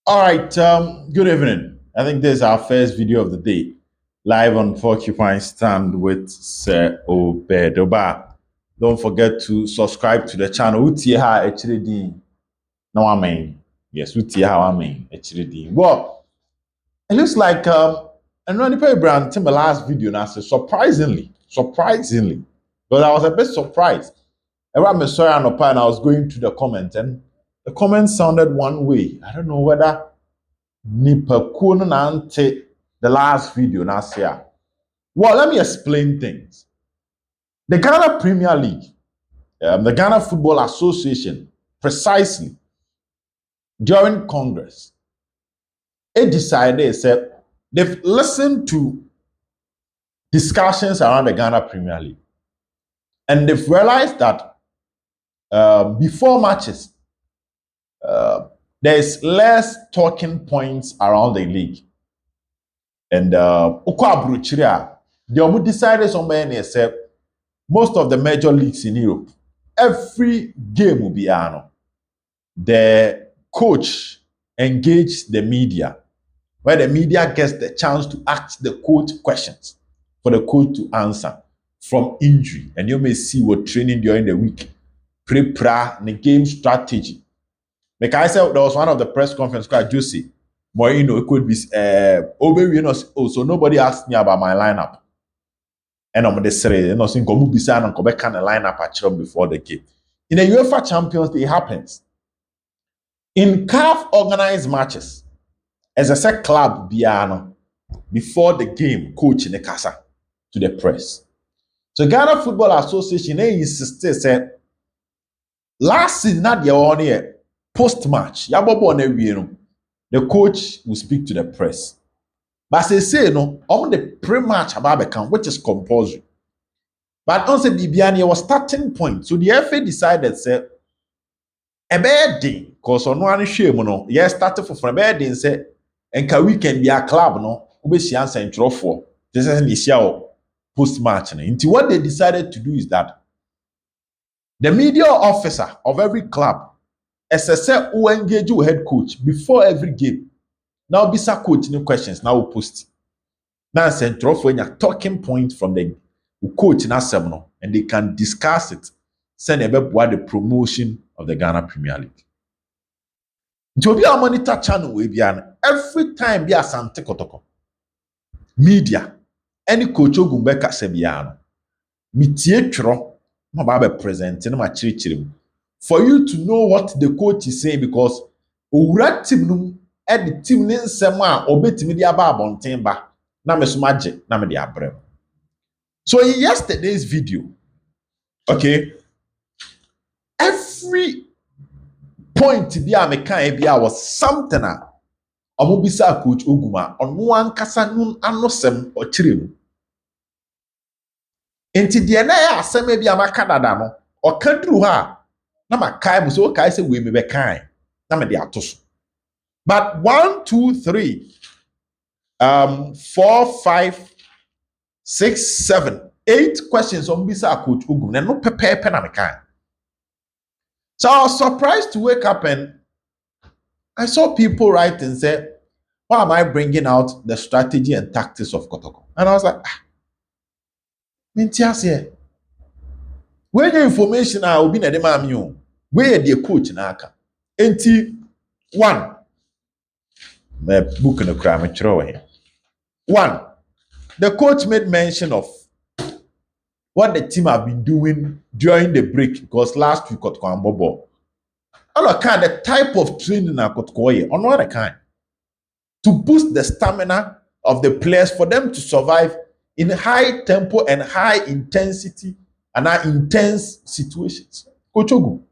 All right, good evening. I think this is our first video of the day, live on Porcupine Stand with Sir Obedoba. Don't forget to subscribe to the channel. Utie ha echiri no I mean. Yes, utie ha I mean echiri. Well, it looks like and when the brand to my last video and I said surprisingly, but I was a bit surprised. Around me sorry and I was going to the comments and the comments sounded one way. I don't know whether nipakuo no na ante the last video last year. Well, let me explain things. The Ghana Premier League, the Ghana Football Association, precisely during Congress, it decided said they've listened to discussions around the Ghana Premier League, and they've realized that before matches, there's less talking points around the league. And they decided somewhere and said most of the major leagues in Europe, every game will be the coach engage the media, where the media gets the chance to ask the coach questions for the coach to answer from injury. And you may see what training during the week, prepare the game strategy. Like I said, there was one of the press conference quite juicy. Moreno, it could be so nobody asked me about my lineup. And I'm the say, saying Gomu Bisa and Kobe can lineup at Chum before the game. In the UEFA Champions League, it happens. In CAF organized matches, as a set club Biano, before the game, coach in the casa to the press. So Ghana Football Association they insisted said last season not the only post match, the coach will speak to the press. But they say no, on the pre-match about account, which is compulsory. But on the Bibiani was starting point. So the FA decided say a bad day, because on one shame, no, yes, started for a bad day and say, and can we can be a club, no, we answer in for. This is the post match. Into what they decided to do is that the media officer of every club, SSL who engage with head coach before every game. Now, bisa coach no questions. Now we post. Now, central for a talking point from the coach in a seminar, and they can discuss it. Send about the promotion of the Ghana Premier League. To be a monitor channel, we be every time be Asante Kotoko. Media, any coach Ogum beka sebiano. Mitie tro, ma ba presenting ma chiri. For you to know what the coach is saying, because owura team no e the team ne nsem a obetimi dia ba abonten ba na me so magye na me dia abrem. So in yesterday's video, okay, every point bia me kan bia was something omobisa coach Oguma on one kasa nun anosem o kire mu. Enti de na ya asem bia maka dada no o kadru ha na makai mu so kai say we me be kan na me de atoso. But 1, 2, 3, 4, 5, 6, 7, 8 questions on Bisa Coach Ogum. And no pepe na mekan. So I was surprised to wake up and I saw people write and say, why am I bringing out the strategy and tactics of Kotoko? And I was like, Mintias here. Where the information I will be na dem where the coach na aka. Enti 1. My book in the crime here. 1. The coach made mention of what the team have been doing during the break, because last week got Bobo. All kind the type of training I got on one kind to boost the stamina of the players for them to survive in high tempo and high intensity and intense situations. Coach Ogum.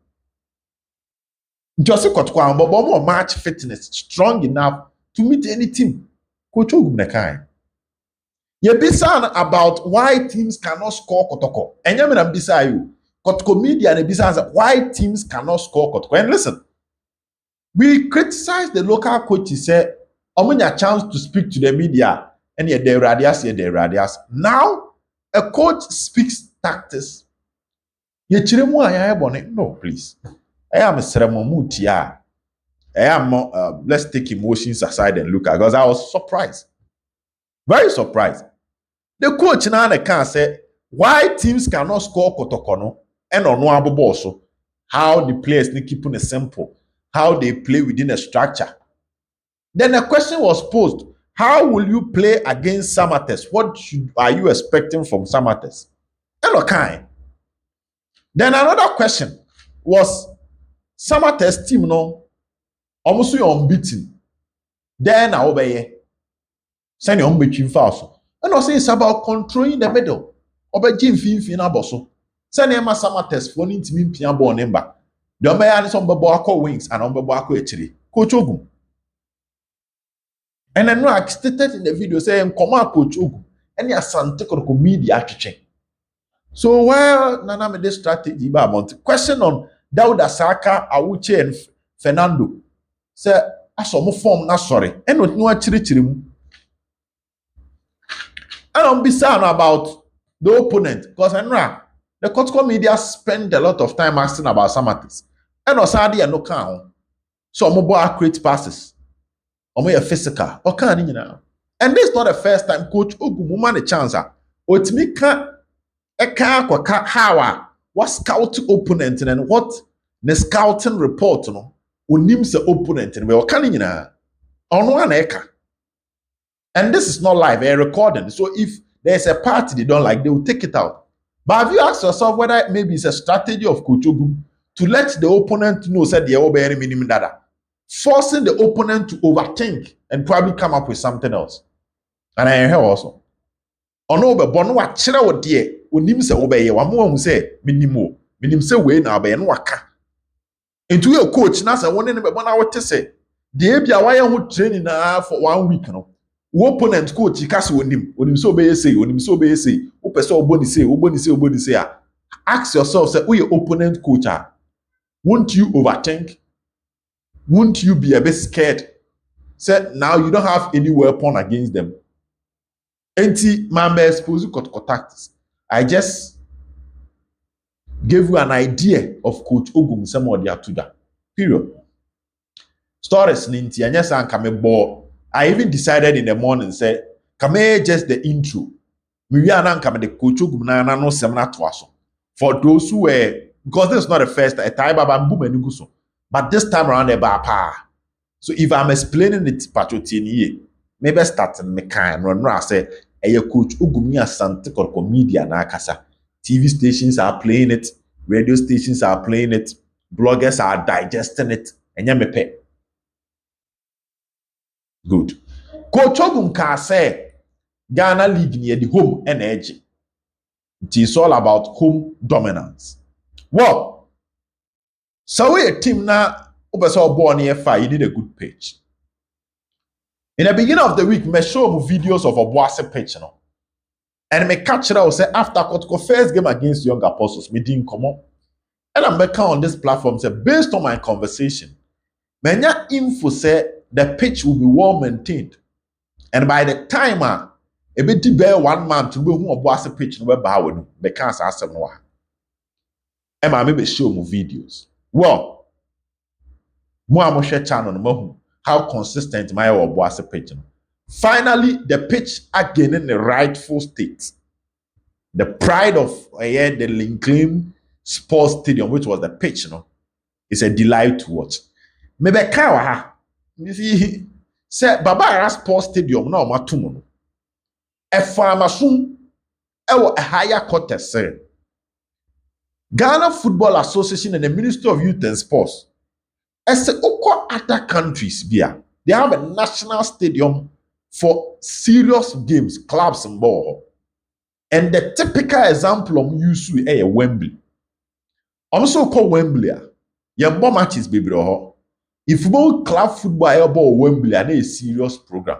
Just got Bobo match fitness strong enough to meet any team. Coach Ogum the kind. Yebisa about why teams cannot score Kotoko. And you mean bisa you. Kotoko media and Yebisa why teams cannot score Kotoko. And listen, we criticize the local coaches say, "Omunya chance to speak to the media." And yet they radias. Now a coach speaks tactics. No, please. I am a ceremomutia. let's take emotions aside and look at, because I was surprised, very surprised. The coach now can say why teams cannot score Kotoko and on one ball, so how the players need keeping it simple, how they play within a structure. Then the question was posed: how will you play against Samates? What are you expecting from Samates? And then another question was Samates team almost unbeaten. Then I obey. Send your between fouls. And I say it's about controlling the middle. Obey Jim Fin Aboso. Send him a Samates for need to be Piabo number. The Obeya is on Babako wings and on Babako actually. Coach Ogum. And then I stated in the video saying, come on, Coach Ogum. And you Asante Kotoko media teaching. So while Nana made this strategy about question on Dauda Saka, Awuche, and Fernando, say, I saw more form, not sorry. And what no chirichirim. And I'm beside about the opponent, because the Kotoko media spend a lot of time asking about Samatis. And Osadi and no count. So I'm about accurate passes. I'm physical. And this is not the first time Coach Ogum man a chance. Otmika how what scout opponent and what the scouting report no names the opponent and we are canning on one eka. And this is not live, a recording. So if there's a party they don't like, they will take it out. But have you asked yourself whether maybe it's a strategy of Coach Ogum to let the opponent know said they are very minimum data, forcing the opponent to overthink and probably come up with something else? And I hear also. Ono be bono wa kire wo de onim se wo be ye wa mo hu se minimo minim se we na be no waka entu ye coach na se woni ne be bona wote se de bia wa ye ho training na for 1 week no wo opponent coach ka se onim se obeye say onim se obeye say wo pese oboni say a ask yourself say who your opponent coach are. Won't you overthink? Won't you be a bit scared? Say now you don't have any weapon against them. Enti mama expose tactics. I just gave you an idea of Coach Ogum some of the atuda. Period. Stories ninti anya san kame bo. I even decided in the morning say kame just the intro. Me wi anan kame the Coach Ogum na no semina to aso. For those who were, because this is not the first time baba mbu menu so. But this time around the bar pa. So if I'm explaining it patrotini, maybe starting me kind run I say Coach Ogum Asante Kotoko media na akasa. TV stations are playing it, radio stations are playing it, bloggers are digesting it. Enya mepe. Good. Coach Ogum can say Ghana League near the home energy. It is all about home dominance. Well, so we a team now Obuasi born here far, you need a good pitch. In the beginning of the week, me show videos of Obuasi pitch, and me catch it out say after Kotoko first game against Young Apostles, me didn't come up. And I'm back on this platform say based on my conversation, many info say the pitch will be well maintained, and by the time a bit bear 1 month to be who Obuasi pitch no be bawo me can say asem no. And I maybe show mu videos. Well, mo amoshe channel no how consistent my Obuasi pitch. Finally, the pitch again in the rightful state. The pride of the Lincoln Sports Stadium, which was the pitch, is a delight to watch. Maybe kawa you see, say Baba Sports Stadium no matumo. A farmasum a higher court say. Ghana Football Association and the Ministry of Youth and Sports. As other countries beer, they have a national stadium for serious games, clubs and ball. And the typical example of use is Wembley. Also called Wembley. Your bomb matches baby. If you club football ball Wembley, and a serious program.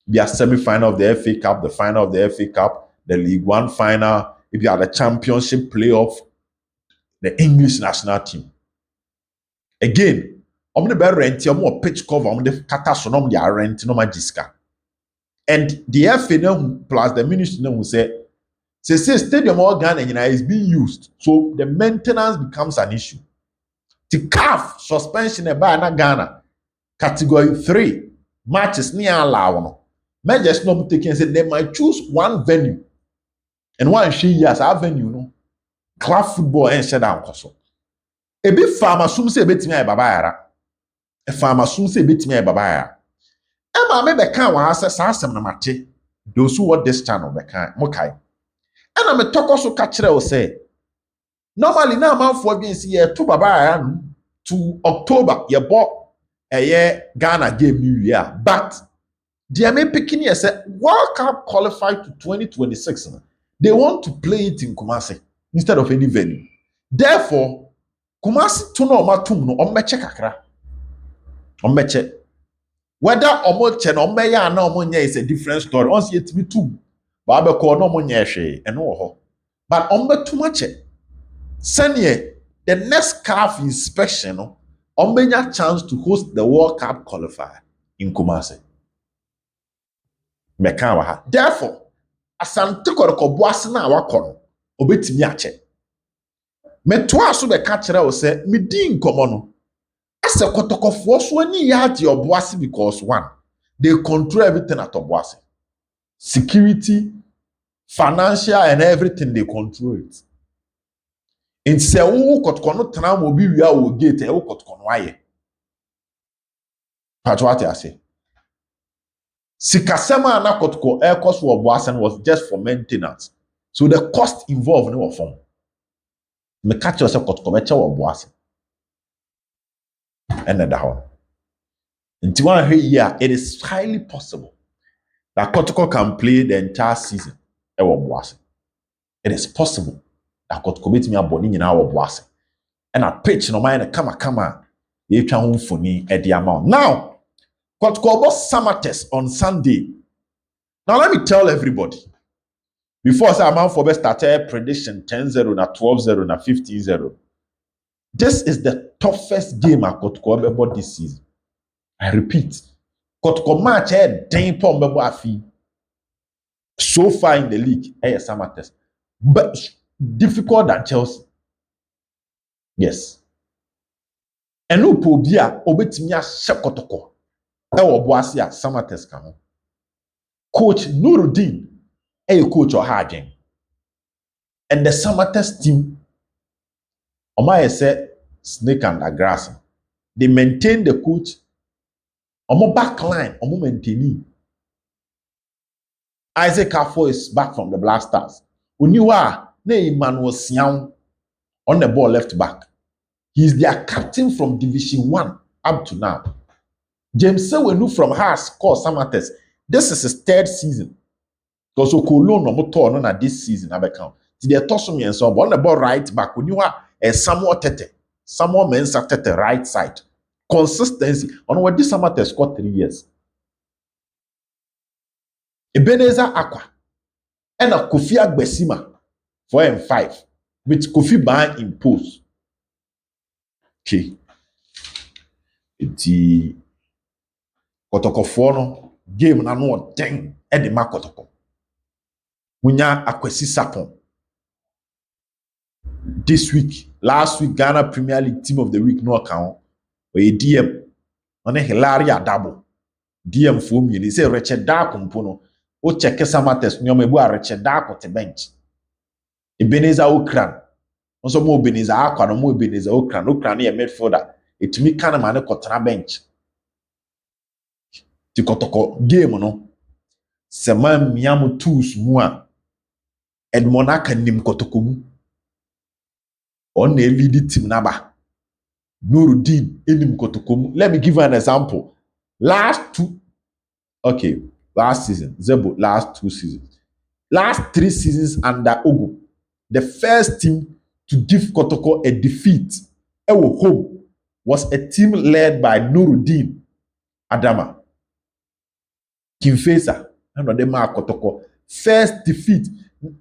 The semi-final of the FA Cup, the final of the FA Cup, the League One final, if you are the championship playoff, the English national team. Again, I'm going to rent more pitch cover, I'm going to catastrophe, they are renting no magiska. And the FA plus the ministry who say stadium organ is being used, so the maintenance becomes an issue. The CAF suspension by na Ghana category 3 matches near allow no. Measures no taken say they might choose one venue. And one she years our venue no. Club football and shut down koso. Ebi farmer sum say betimi ay baba yara. E farmer sum say betimi ay baba yara. E ma me be kan wa say sa asem na mate. Those who watch this channel be kan mo kai. E na me toko so ka kire o say normally na amanfo bi nsi ye to baba yara no to October ye bo Ghana game new year, but the main picking here said World Cup qualified to 2026. They want to play it in Kumasi instead of any venue. Therefore, Kumasi to no matum no ommeche kakra. Ommeche. Whether omoche no ommeya na omonye is a different story. Once yet be two. But I call no monye she and no. But ombe too much. Senior, the next CAF inspection, no, ombenya chance to host the World Cup qualifier in Kumasi. Therefore, Asante Kotoko Obuasi na awakọ no obetimi ache. Metoa so be ka kire o se me di nkomo no. Ase Kotokofo so ani ya ati Obuasi because one, they control everything at Obuasi. Security, financial and everything they control it. In se wo Kotoko no tena mo bi wi a wo gate e wo Kotoko no aye. Patwati ase. Sikasema na Kotoko air cost for Obuasi was just for maintenance. So the cost involved no form. Me catch yourself Kotoko beche Obuasi. And then down. Until one here, it is highly possible that Kotoko can play the entire season at Obuasi. It is possible that Kotoko beat me a body in our Obuasi. And I pitch no mind kama you can home for me at the amount. Now, Kotoko was summer test on Sunday. Now let me tell everybody. Before I amount for best started prediction 10-0 na 12-0 na 15-0. This is the toughest game at Kotoko ever this season. I repeat, Kotoko match den pon bebo afi. So far in the league, summer test. But difficult than Chelsea. Yes. And no pobia obetimi a hye Kotoko. Obuasi a summer test kan. Coach Nuruddin coach Ogum. And the summer test team, Omaya said snake and the grass. They maintain the coach. Omo back line, omo maintaining. Isaac Afo is back from the Blasters. Uniwa, man was young on the ball left back. He is their captain from Division 1 up to now. James Sewenu from Haas scored summer test. This is his third season. Because Okolo no motor no na this season abekam. They toss me and so on the ball right back. Uniwa Samuel Tete. Samuel Mensah Tete right side. Consistency. On what this summer test scored 3 years. Ebenezer Aqua and a Kofi Agbesima 4 and 5 with Kofi behind in post. Okay. It's Kotoko no game na no ten e de ma Kotoko. Munya Akwesi Sapon. This week, last week Ghana Premier League Team of the Week no account. We DM on a Hilaria Dabo. DM for me. They say Richard Dark compono. O check summer test. Nyome bu a Richard Dark on the bench. Ebenezer Okran. Also mo Ebenezer Aqua no mo Ebenezer Okran. Okran a midfielder. It me kind of man kotana bench. Ti Kotoko game no. Sema miamu tools mu a. Edmonaka nim Kotoko mu. On a lead team naba. Nuruddin enim Kotoko mu. Let me give you an example. Last season, Zebo, last 2 seasons. Last 3 seasons under Ogum, the first team to give Kotoko a defeat at home was a team led by Nuruddin Adama. Kimfesa, and Odema Kotoko. First defeat.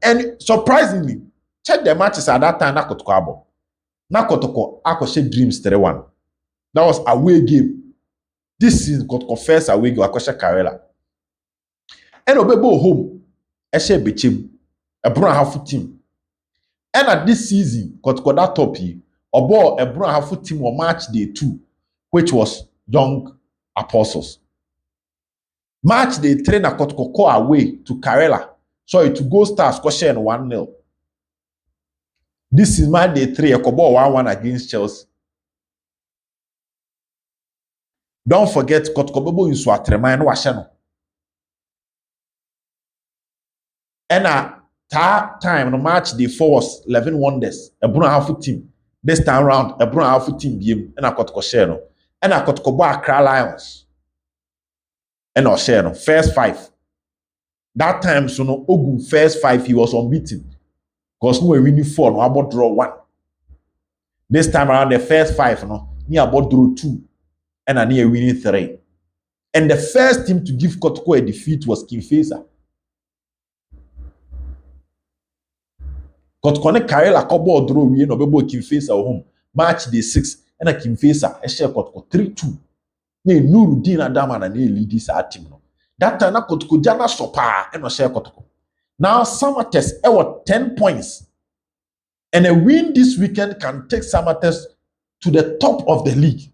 And surprisingly, check the matches at that time, na Kotoko abo. Na Kotoko, Akoshe Dreams 3-1. That was away game. This season, Kotoko first away game, Akoshe Karela. And Obebo home, Eshe Bechem, a brown half team. And at this season, Kotoko that top here, Obo Ebro Hafu team on match day 2, which was Young Apostles. Match day 3 na Kotoko away to Karela. Sorry, to Go Stars Koshen 1-0. This is match day 3, Ekobo 1-1 against Chelsea. Don't forget Kotoko Bebo in Swatrema and Washano. And that time, the match day 4 was 11 Wonders. Ebro Hafu team. This time round, Ebro Hafu team game and a Kotoko share. And a Kotoko Bo Accra Lions. And I'll share no first 5. That time, so no Ogum first 5 he was unbeaten. Because no winning 4, no about draw 1. This time around the first 5, no, ni about draw 2, and I near winning 3. And the first team to give Kotoko a defeat was Kimfesa. Kotoko ne carry la kobo draw we no bebo Kimfesa home. Match day 6, and a Kimfesa a share Kotoko 3-2. Ne Nurudin Adama na ne lead this team no. That time na Kotoko jana sopa and no share Kotoko. Now Samates ewa 10 points. And a win this weekend can take Samates to the top of the league.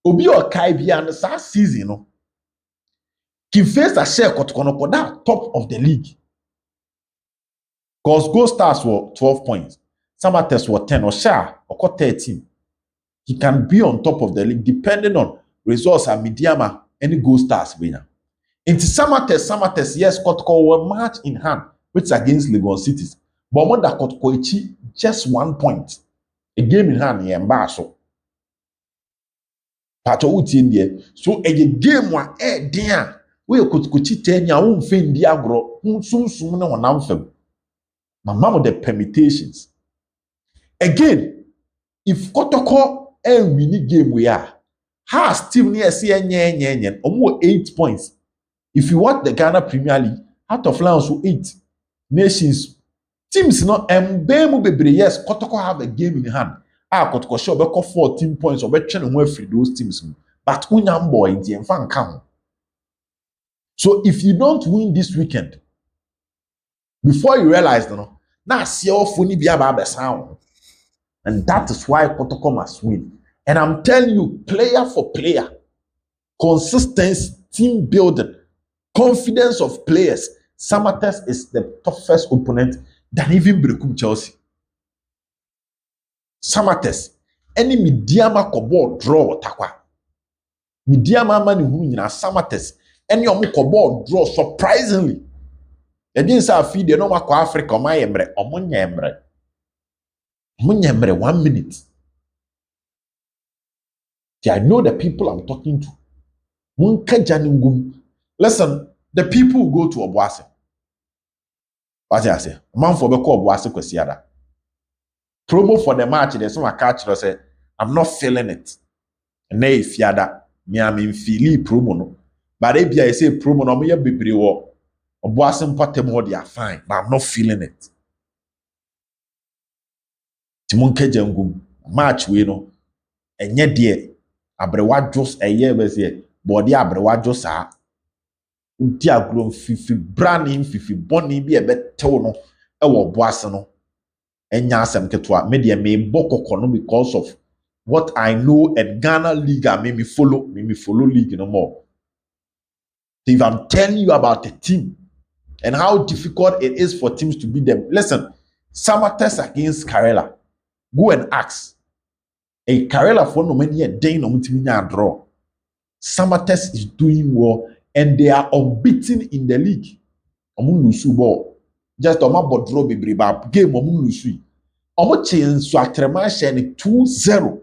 Obi or Kaibia and the season, no. Kimfesa share Kotoko no that top of the league. Because Go Stars were 12 points. Samates were 10 or share or 13. He can be on top of the league depending on results and Midiama any Go Stars winner. Into Samates, yes, Kotoko were match in hand, which is against Legon Cities. But more than Kotoko just 1 point. A game in hand, yeah, Mbaso. Pato uti in so a game wa dear. We Kotoko 10 ya fin diagro, soon no one anthem. My mom the permutations. Again, if Kotoko win game we are, has still near CN almost 8 points. If you watch the Ghana Premier League, out of Lions who 8 nations teams not Mbemu bebre yes Kotoko have a game in hand. Kotoko show be 14 points or be trying to free those teams. But Unyambo in the fan count. So if you don't win this weekend, before you realize now see your funny be about sound. And that is why Kotoko must win. And I'm telling you, player for player, consistency, team building, confidence of players. Samates is the toughest opponent than even Brekum Chelsea. Samates, any Midiama kobo draw takwa. Midiama mani hunyina Samates, any omu kobo draw surprisingly. The didn't say feed the no mako Africa my emre, omunya emre. Omunya emre 1 minute. I know the people I'm talking to. Munka janingum. Listen, the people who go to Obuasi. What I say? Man for Beko Obuasi kwesiada. Promo for the match, there's some catch say, I'm not feeling it. And if yada, me I'm in feely promo no. But if I say promo no, me ya bibri wo. Obuasi mpate they are fine, but I'm not feeling it. Timunke jangum match we no. Enye die abrewa jos eye bese body abrewa jos a. Unti agro fifi branding fifi boni bi ebetew no e wo Obuasi no. Enya asem ketwa me de me bokoko no because of what I know at Ghana League made me follow league no more. If I'm telling you about the team and how difficult it is for teams to beat them, listen, Samates against Karela, go and ask. A Karela for no many a day no draw. Samates is doing well and they are unbeaten in the league. Omun lusu ball. Just oma bodro bebre ba game omun lusu. Omo chen so atrema share 2-0.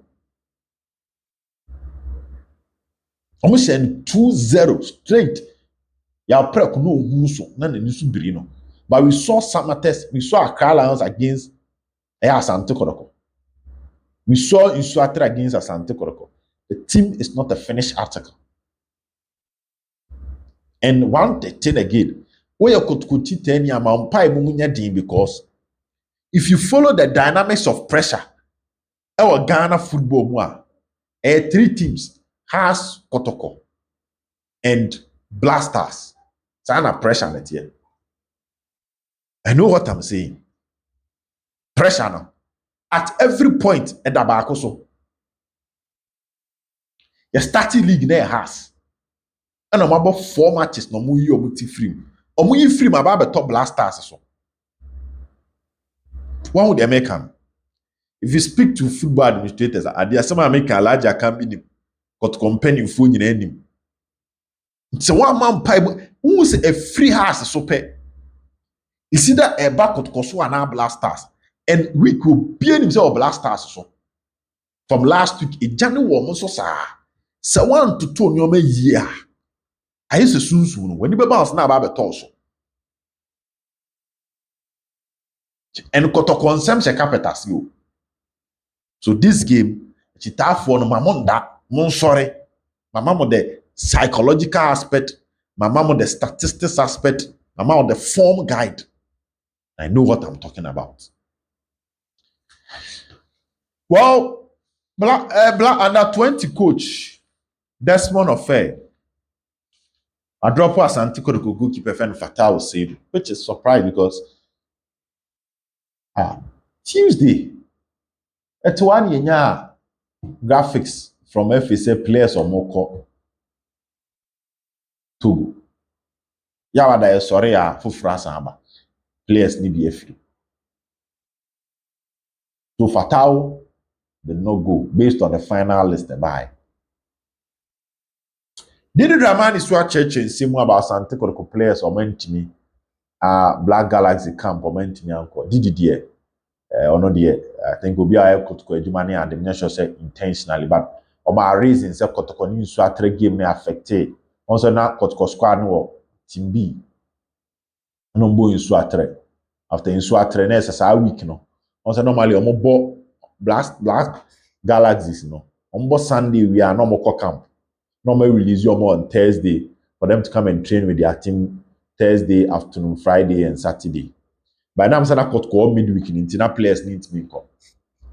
Omo share 2-0 straight. Ya prek no huso na nisu biri no. But we saw Samates, we saw Accra Lions against Asante Kotoko. We saw Isuatra against Asante Kotoko. The team is not a finished article. And one thing again, where you could tell me about because if you follow the dynamics of pressure, our Ghana football, 3 teams has Kotoko and Blasters. So I'm pressure net here. I know what I'm saying. Pressure now. at every point ɛda baako so yɛ starting league na has ɛna ɔmo abɔ 4 matches na ɔmo yi ɔmo ti firim ɔmo yi firim aba abɛtɔ blasters so wɔn ho deɛ mɛka no if you speak to football administrators adeɛ asɛm a mɛka alagye aka bi nim kɔtɔkɔ mpanyinfoɔ nyinaa nim nti wɔn ama mpae mu wɔn sɛ efiri house so pɛ esi dɛ ɛba kɔtɔkɔ so anaa blasters and week obie nim sɛ ɔ blasters so from last week egya ne wɔn nso saa sɛ wɔn ntoto nneɛma yie a ayɛ sɛ sunsun no wɔn ani bɛba ɔso na aba abɛtɔ so and kɔtɔkɔ nsɛm hyɛ carpenter si o so this game kyitaafoɔ no ma mo nda mo nsɔre mama mo the psychological aspect mama mo the statistics aspect mama mo the form guide I know what I'm talking about. Well, under 20 coach Desmond Ofe, I drop Asante Kotoko goalkeeper Fen Fatal said, which is surprised because Tuesday, at one year graphics from FSA players or Moko Togo. Yawada is sorry for France players need be free. So Fatal did not go based on the final list by. Did Dramani Swat Church and Simu about Asante Kotoko players or mentimi Black Galaxy camp or mentimi uncle? Did you dear? Or not dear? I think will be a Kotoko Ejumani and the minister said intentionally, but or my reasons say Kotoko new Swat game may affect it. Also now Kotoko squad no team B. No bo in Swat after in Swat as a week no. Also normally omo Black Galaxies no. Omo Sunday we are no more camp. Normally release you on Thursday for them to come and train with their team Thursday afternoon, Friday, and Saturday. By now, I'm saying that Kotoko midweek in players need to come.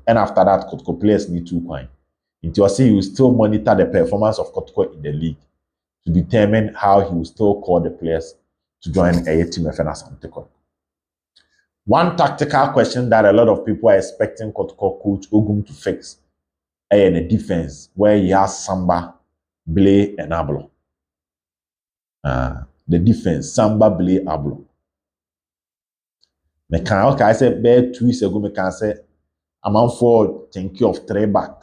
And after that, Kotoko players need to coin. Until I say you still monitor the performance of Kotoko in the league to determine how he will still call the players to join a team of Asante Kotoko. One tactical question that a lot of people are expecting Kotoko coach Ogum to fix in the defense where he has Samba, Blay, and Ablo. The defense, Samba, Blay, Ablo. I said, 2 weeks ago, I can say, I'm on for thank you of 3 back.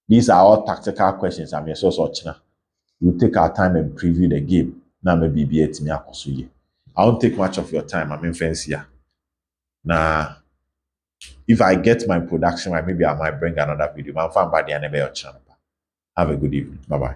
These are all tactical questions. I'm so China. We'll take our time and preview the game. Now, maybe be at me. I won't take much of your time. I'm in fancy. Now, if I get my production, maybe I might bring another video. I'm fine by the end of your channel. Have a good evening. Bye bye.